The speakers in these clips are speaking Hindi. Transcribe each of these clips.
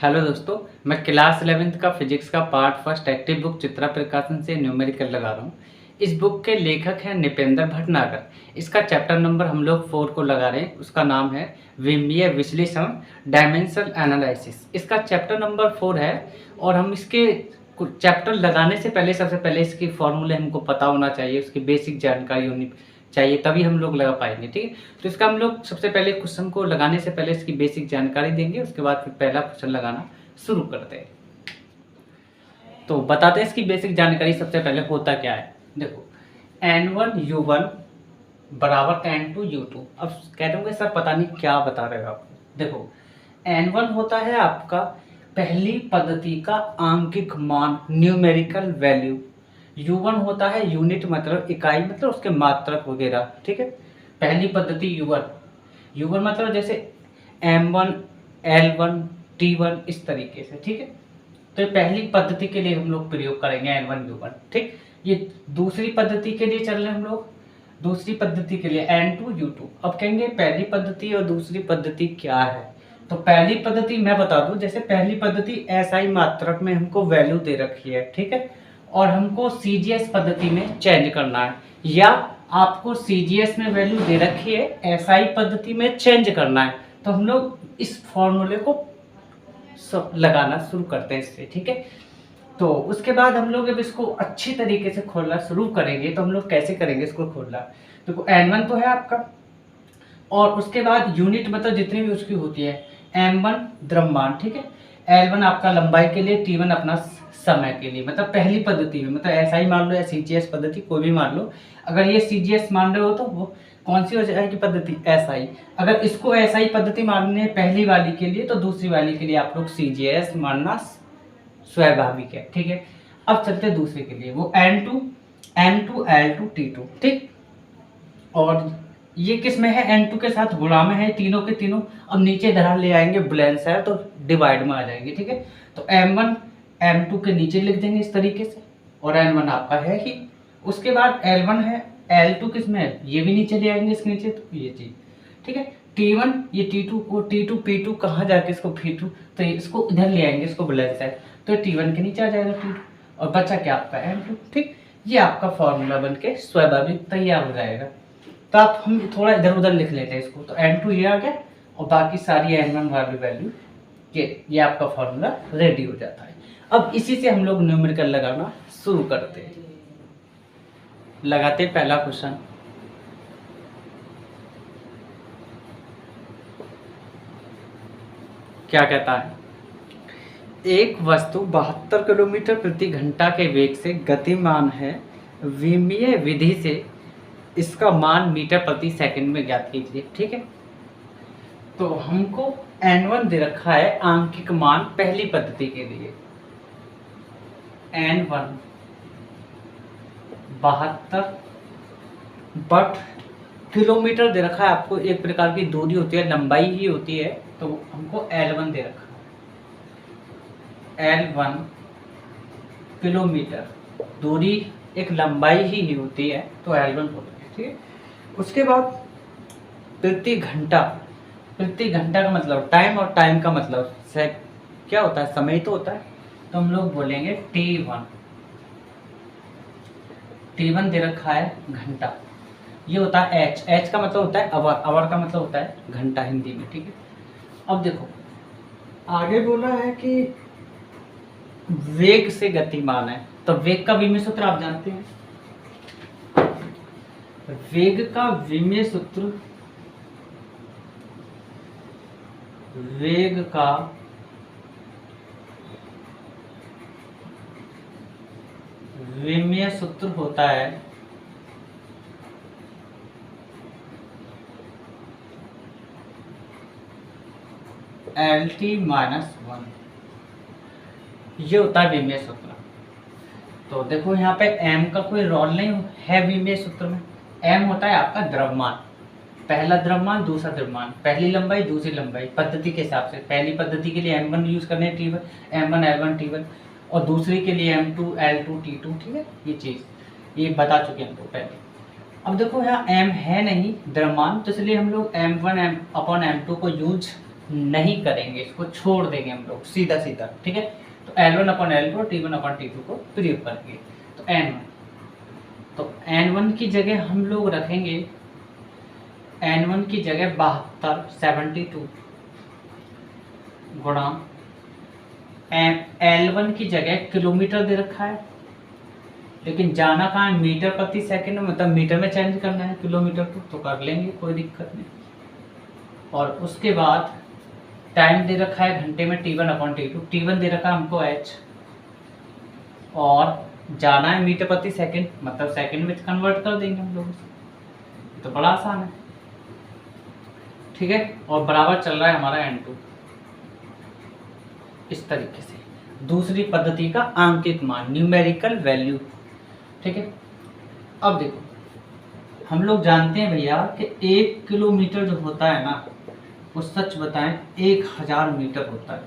हेलो दोस्तों, मैं क्लास 11th का फिजिक्स का part first active book Chitra प्रकाशन से न्यूमेरिकल लगा रहा हूँ। इस बुक के लेखक हैं निपेंद्र भटनागर। इसका चैप्टर नंबर हम लोग 4 को लगा रहे हैं। उसका नाम है विमीय विश्लेषण डायमेंशनल एनालिसिस। इसका चैप्टर नंबर 4 है और हम इसके चैप्टर लगाने से पहले सबसे पहले इसके फॉर्मूले हमको पता होना चाहिए, उसकी बेसिक जानकारी होनी चाहिए, तभी हम लोग लगा पाएंगे। ठीक है, तो इसका हम लोग सबसे पहले क्वेश्चन को लगाने से पहले इसकी बेसिक जानकारी देंगे, उसके बाद फिर पहला क्वेश्चन लगाना शुरू करते हैं। तो बताते हैं इसकी बेसिक जानकारी। सबसे पहले होता क्या है, देखो N1U1 बराबर N2U2। अब कहते होंगे सर पता नहीं क्या बता रहे हो आप। देखो N1 होता है आपका पहली पद्धति का आंकिक मान, न्यूमेरिकल वैल्यू। U1 होता है यूनिट, मतलब इकाई, मतलब उसके मात्रक वगैरह। ठीक है, पहली पद्धति U1 मतलब जैसे M1 L1 T1 इस तरीके से। ठीक है, तो ये पहली पद्धति के लिए हम लोग प्रयोग करेंगे N1U1। ठीक, ये दूसरी पद्धति के लिए चल रहे हैं हम लोग, दूसरी पद्धति के लिए N2U2। अब कहेंगे पहली पद्धति और दूसरी पद्धति क्या है। तो पहली पद्धति मैं बता दूं, जैसे पहली पद्धति SI मात्रक में हमको वैल्यू दे रखी है। ठीक है, और हमको CGS पद्धति में चेंज करना है, या आपको CGS में वैल्यू दे रखी है, SI पद्धति में चेंज करना है। तो हम लोग इस फॉर्मूले को लगाना शुरू करते हैं इससे। ठीक है, तो उसके बाद हम लोग जब इसको अच्छी तरीके से खोलना शुरू करेंगे, तो हम लोग कैसे करेंगे इसको खोलना। देखो N1 तो है आपका, और उसके बाद यूनिट मतलब जितनी भी उसकी होती है, M1 द्रव्यमान। ठीक है, L1 आपका लंबाई के लिए, T1 अपना समय के लिए। मतलब पहली पद्धति में, मतलब SI मान लो या CGS पद्धति, कोई भी मान लो। अगर ये CGS मान रहे हो तो वो कौन सी हो जाएगी पद्धति, SI। अगर इसको SI पद्धति माननी है पहली वाली के लिए, तो दूसरी वाली के लिए आप लोग CGS मानना स्वाभाविक है। ठीक है, अब चलते हैं दूसरे के लिए, वो N2 M2 L2 T2। ठीक, और ये किस में है, N2 के साथ गुणा में है, तीनों के तीनों। अब नीचे इधर ले आएंगे, बैलेंस है तो डिवाइड में आ जाएंगे। ठीक है, तो M1 M2 के नीचे लिख देंगे इस तरीके से, और N1 आपका है ही। उसके बाद L1 है, L2 किस में है, ये भी नीचे ले आएंगे इसके नीचे, तो ये चीज। ठीक है, T1 ये T2 को, T2 P2 कहाँ जाके इसको P2, तो इसको इधर ले आएंगे, इसको बैलेंस है तो T1 के नीचे आ जाएगा T2, और बचा क्या आपका M2। ठीक, ये आपका फॉर्मूला बन के स्वाभाविक तैयार हो जाएगा। तो आप हम थोड़ा इधर उधर लिख लेते हैं इसको, तो N2 ये आ गया, और बाकी सारी N1 वाली वैल्यू ये आपका फॉर्मूला रेडी हो जाता है। अब इसी से हम लोग न्यूमेरिकल लगाना शुरू करते हैं। लगाते पहला क्वेश्चन, क्या कहता है, एक वस्तु 72 किलोमीटर प्रति घंटा के वेग से गतिमान है, विमीय विधि से इसका मान मीटर प्रति सेकंड में ज्ञात कीजिए। ठीक है, तो हमको N1 दे रखा है आंकिक मान पहली पद्धति के लिए, N1 72 बट किलोमीटर दे रखा है आपको, एक प्रकार की दूरी होती है, लंबाई ही होती है, तो हमको L1 दे रखा है, L1 किलोमीटर, दूरी एक लंबाई ही होती है, तो L1 होता है। ठीक है, उसके बाद प्रति घंटा का मतलब टाइम, और टाइम का मतलब क्या होता है, समय तो होता है, तो हम लोग बोलेंगे T1 दे रखा है घंटा, ये होता है H का मतलब होता है आवर का मतलब होता है घंटा हिंदी में। ठीक है, अब देखो आगे बोला है कि वेग से गतिमान है, तो वेग का विमीय सूत्र आप जानते हैं। वेग का विमीय सूत्र, वेग का विमीय सूत्र होता है LT-1। ये होता है विमीय सूत्र। तो देखो यहाँ पे M का कोई रोल नहीं है विमीय सूत्र में। M होता है आपका द्रव्यमान, पहला द्रव्यमान दूसरा द्रव्यमान, पहली लंबाई दूसरी लंबाई, पद्धति के हिसाब से। पहली पद्धति के लिए M1 यूज करने हैं, T1 M1 L1 T1, और दूसरी के लिए M2 L2 T2। ठीक है, ये चीज़ ये बता चुके हैं हमको पहले। अब देखो यहाँ M है नहीं द्रव्यमान, तो इसलिए हम लोग M1 M/M2 को यूज नहीं करेंगे, इसको छोड़ देंगे हम लोग सीधा सीधा, ठीक है। तो L1/L2 T1/T2 को प्रयोग करेंगे। तो N1, तो N1 की जगह हम लोग रखेंगे, N1 की जगह 72 गुणा L1 की जगह किलोमीटर दे रखा है, लेकिन जाना कहाँ है, मीटर प्रति सेकंड में, मतलब मीटर में चेंज करना है किलोमीटर को, तो कर लेंगे, कोई दिक्कत नहीं। और उसके बाद टाइम दे रखा है घंटे में T1/T2, T1 दे रखा है हमको H, और जाना है मीटर प्रति सेकंड, मतलब सेकंड में कन्वर्ट कर देंगे हम लोग, तो बड़ा आसान है, ठीक है। और बराबर चल रहा है हमारा N2। इस तरीके से दूसरी पद्धति का आंकित मान, न्यूमेरिकल वैल्यू, ठीक है। अब देखो हम लोग जानते हैं भैया कि 1 किलोमीटर जो होता है ना, वो सच बताएं 1000 मीटर होता है।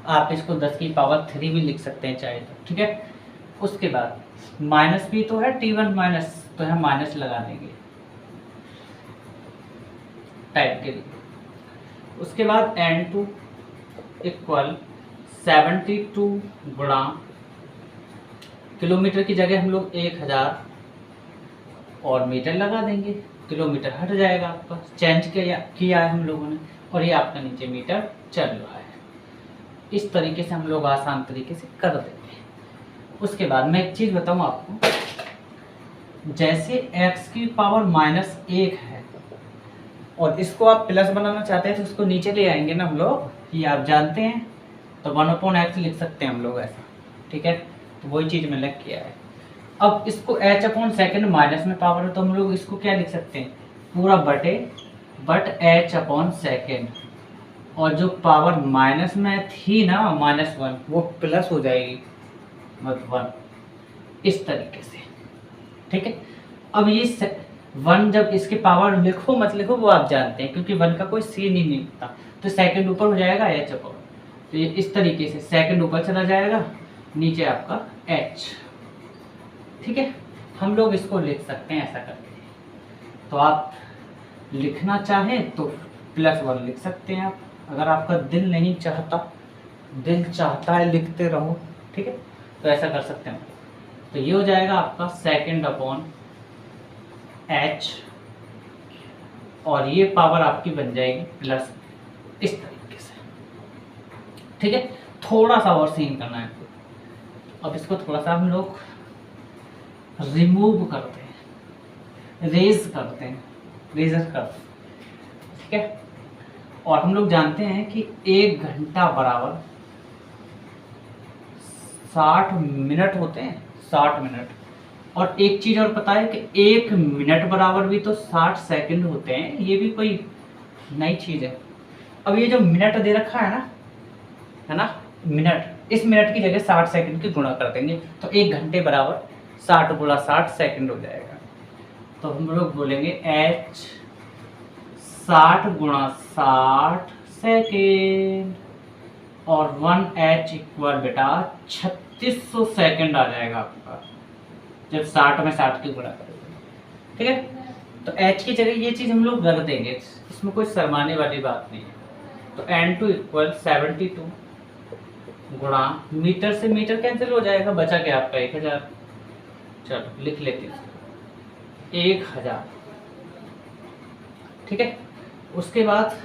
आप इसको 10⁻³ भी लिख सकते हैं चाहे तो, ठीक है। उसके बाद माइनस भी तो है, T1 माइनस, तो है माइनस लगा देंगे टाइप के लिए। उसके बाद N2 इक्वल 72 गुणा, किलोमीटर की जगह हम लोग 1000 और मीटर लगा देंगे, किलोमीटर हट जाएगा आपका, चेंज किया है हम लोगों ने, और ये आपका नीचे मीटर चल रहा है। इस तरीके से हम लोग आसान तरीके से कर देंगे। उसके बाद मैं एक चीज़ बताऊँ आपको, जैसे x की पावर -1 है और इसको आप प्लस बनाना चाहते हैं तो इसको नीचे ले आएंगे ना हम लोग, ये आप जानते हैं, तो 1/x लिख सकते हैं हम लोग ऐसा, ठीक है। तो वही चीज़ मैंने किया है। अब इसको h/सेकंड माइनस में पावर है, तो हम लोग इसको क्या लिख सकते हैं, पूरा बट h/सेकंड, और जो पावर माइनस में थी ना -1, वो प्लस हो जाएगी, मतलब 1, इस तरीके से, ठीक है। अब ये 1 जब इसके पावर लिखो मत लिखो वो आप जानते हैं, क्योंकि 1 का कोई सी नहीं मिलता, तो सेकंड ऊपर हो जाएगा h/, तो ये इस तरीके से सेकंड ऊपर चला जाएगा, नीचे आपका h, ठीक है। हम लोग इसको लिख सकते हैं ऐसा करके, तो आप लिखना चाहें तो +1 लिख सकते हैं आप, अगर आपका दिल नहीं चाहता, दिल चाहता है लिखते रहो, ठीक है, तो ऐसा कर सकते हैं। तो ये हो जाएगा आपका (2/h), और ये पावर आपकी बन जाएगी प्लस, इस तरीके से, ठीक है। थोड़ा सा और सीन करना है, अब इसको थोड़ा सा हम लोग रिमूव करते हैं, रेज करते हैं, रेजर करते हैं, ठीक है। और हम लोग जानते हैं कि 1 घंटा बराबर 60 मिनट होते हैं, 60 मिनट। और एक चीज़ और पता है कि 1 मिनट बराबर भी तो 60 सेकंड होते हैं, ये भी कोई नई चीज़ है। अब ये जो मिनट दे रखा है ना मिनट, इस मिनट की जगह 60 सेकंड की गुणा कर देंगे, तो 1 घंटे बराबर 60 × 60 सेकंड हो जाएगा। तो हम लोग बोलेंगे h 60 × 60 सेकेंड, और 1h इक्वल बेटा 3600 सेकंड आ जाएगा आपका, जब 60 में 60 की गुणा करेंगे, ठीक है। तो h की जगह ये चीज़ हम लोग रख देंगे, इसमें कोई शर्माने वाली बात नहीं है। तो N2 इक्वल 72 गुणा, मीटर से मीटर कैंसिल हो जाएगा, बचा क्या आपका 1000, चलो लिख लेते हैं 1000, ठीक है। उसके बाद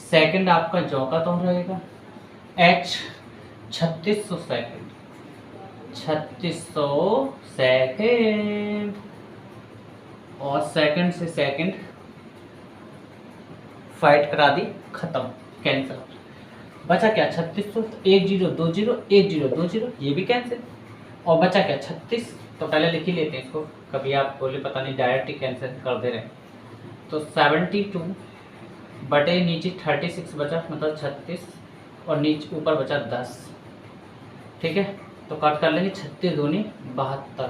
सेकंड आपका जौ का तो रहेगा, h 3600 सेकंड, 3600 सेकंड, और सेकंड से सेकंड फाइट करा दी, खत्म, कैंसिल। बचा क्या 3600, 1 0 2 0 1 0 2 0, ये भी कैंसिल, और बचा क्या 36। तो पहले लिख ही लेते हैं इसको, कभी आप बोले पता नहीं डायरेक्ट ही कैंसिल कर दे रहे हैं। तो 72 बटे नीचे 36 बचा, मतलब 36, और नीचे ऊपर बचा 10, ठीक है। तो कट कर लेंगे, 36 दूनी 72।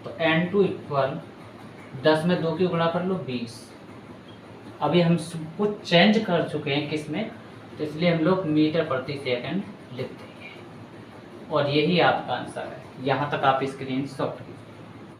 तो N2 इक्वल 10 में 2 की गुणा कर लो 20। अभी हम सबको चेंज कर चुके हैं किस में, तो इसलिए हम लोग मीटर प्रति सेकंड लिख देंगे, और यही आपका आंसर है। यहाँ तक आप स्क्रीन शॉट